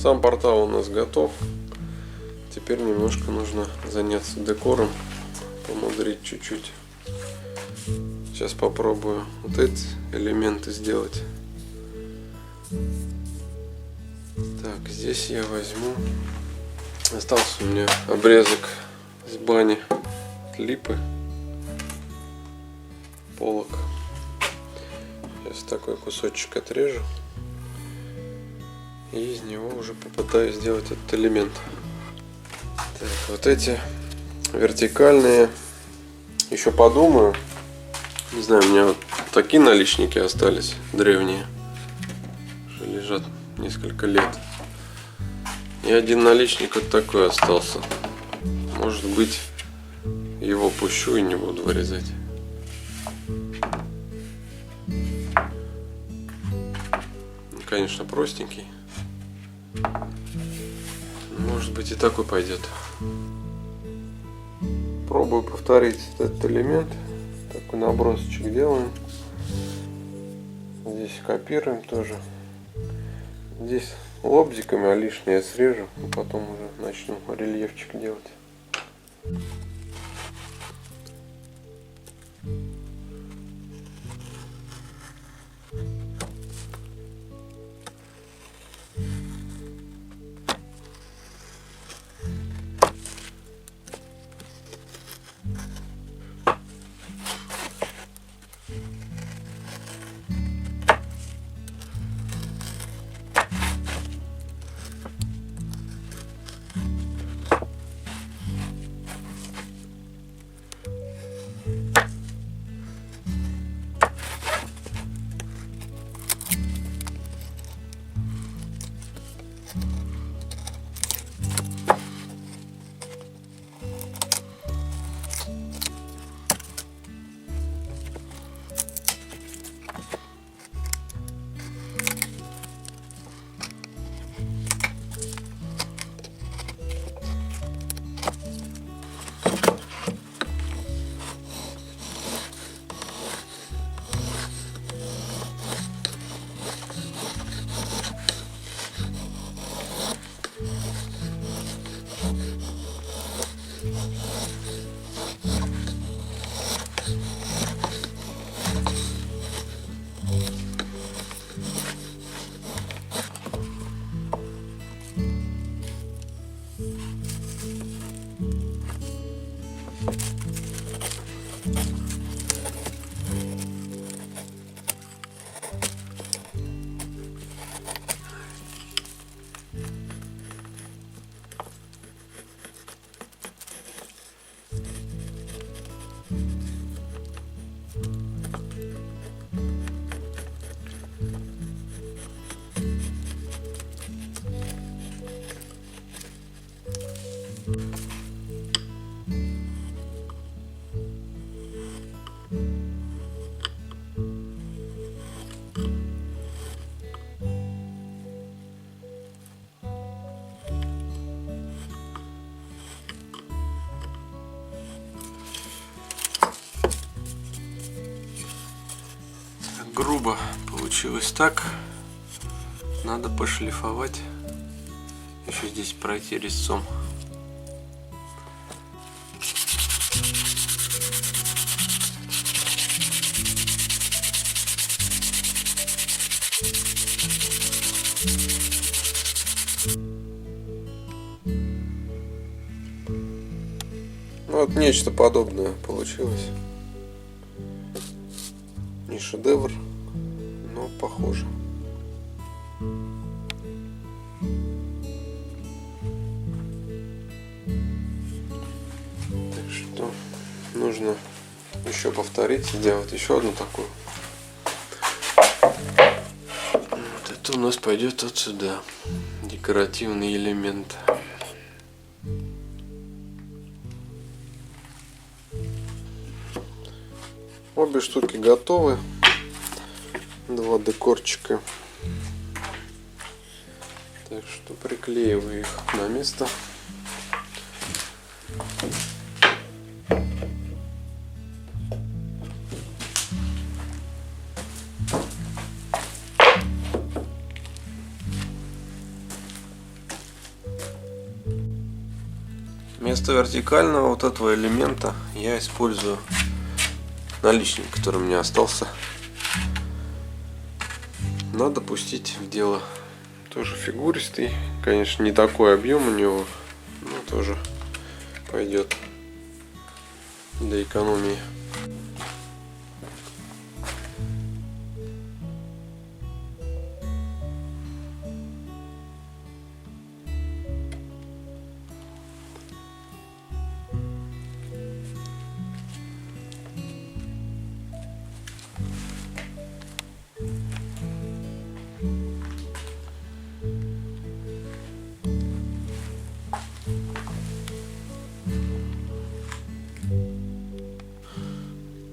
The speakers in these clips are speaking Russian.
Сам портал у нас готов. Теперь немножко нужно заняться декором, помудрить чуть-чуть. Сейчас попробую вот эти элементы сделать. Так, здесь я возьму. Остался у меня обрезок с бани от липы, полок. Сейчас такой кусочек отрежу. И из него уже попытаюсь сделать этот элемент. Так, вот эти вертикальные еще подумаю. Не знаю, у меня вот такие наличники остались древние, что лежат несколько лет. И один наличник вот такой остался. Может быть, его пущу и не буду вырезать. Конечно, простенький. Может быть, и такой пойдет. Пробую повторить этот элемент. Такой набросочек делаем. Здесь копируем тоже. Здесь лобзиками, а лишнее срежу. И потом уже начну рельефчик делать. Грубо получилось так. Надо пошлифовать. Еще здесь пройти резцом. Вот нечто подобное получилось. Не шедевр, но похоже. Так что нужно еще повторить, сделать еще одну такую. Вот это у нас пойдет вот сюда. Декоративный элемент. Обе штуки готовы. Два декорчика. Так что приклеиваю их на место. Вместо вертикального вот этого элемента я использую наличник, который у меня остался. Надо пустить в дело. Тоже фигуристый, конечно, не такой объем у него, но тоже пойдет для экономии.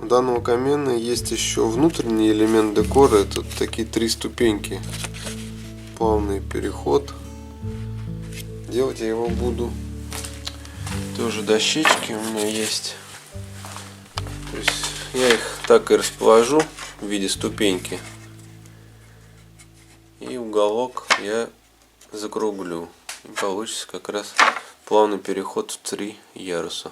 У данного камина есть еще внутренний элемент декора. Это такие 3 ступеньки. Плавный переход. Делать я его буду. Тоже дощечки у меня есть. То есть я их так и расположу в виде ступеньки. И уголок я закруглю. И получится как раз плавный переход в 3 яруса.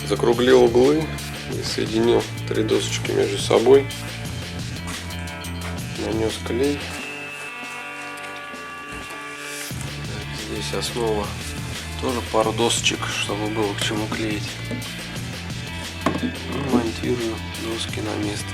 Закруглил углы и соединил 3 досочки между собой. Нанес клей. Так, здесь основа. Тоже пару досочек, чтобы было к чему клеить. И монтирую доски на место.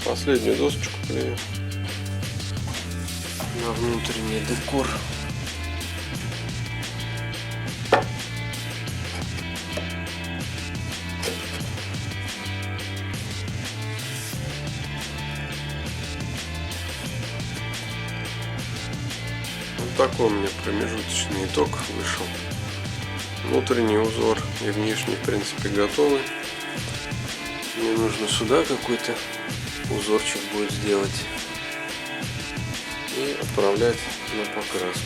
Последнюю досочку клею на внутренний декор. Вот такой у меня промежуточный итог вышел. Внутренний узор и внешний, в принципе, готовы. Мне нужно сюда какой-то узорчик будет сделать и отправлять на покраску.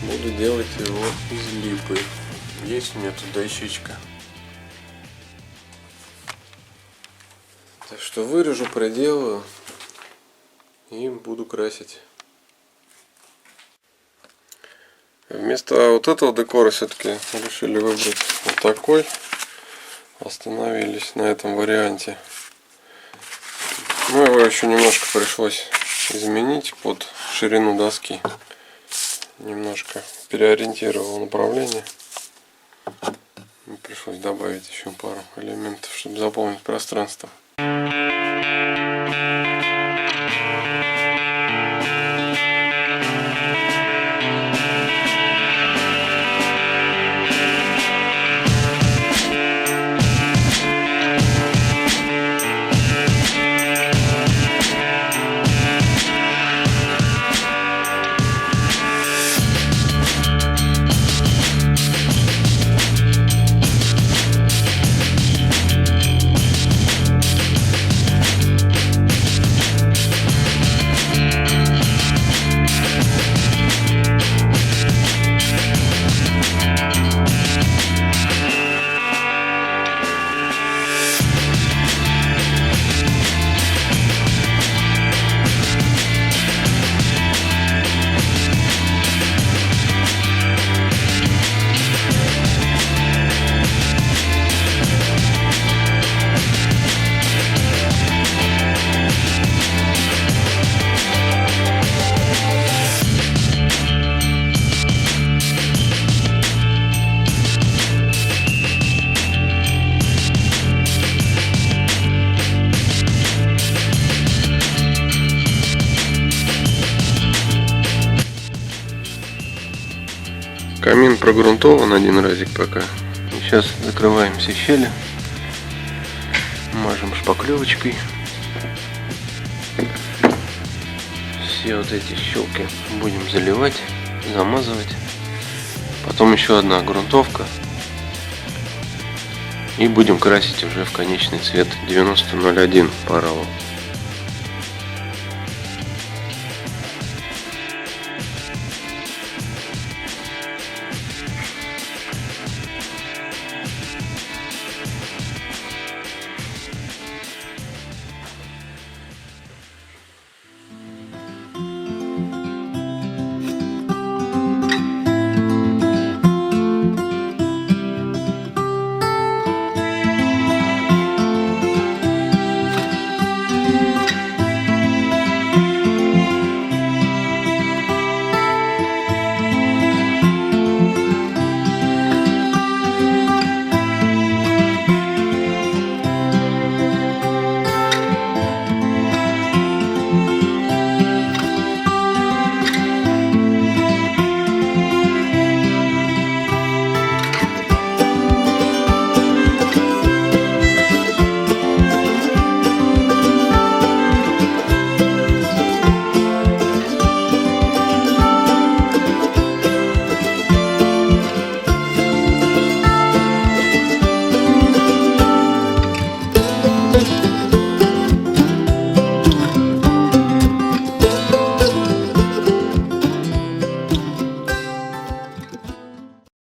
Буду делать его из липы. Есть у меня тут дощечка. Так что вырежу, проделаю и буду красить. Вместо вот этого декора все-таки решили выбрать вот такой. Остановились на этом варианте. Ну, его еще немножко пришлось изменить под ширину доски. Немножко переориентировал направление. Пришлось добавить еще пару элементов, чтобы заполнить пространство. Камин прогрунтован один разик пока. И сейчас закрываем все щели. Мажем шпаклевочкой. Все вот эти щелки будем заливать, замазывать. Потом еще одна грунтовка. И будем красить уже в конечный цвет 9001 парового.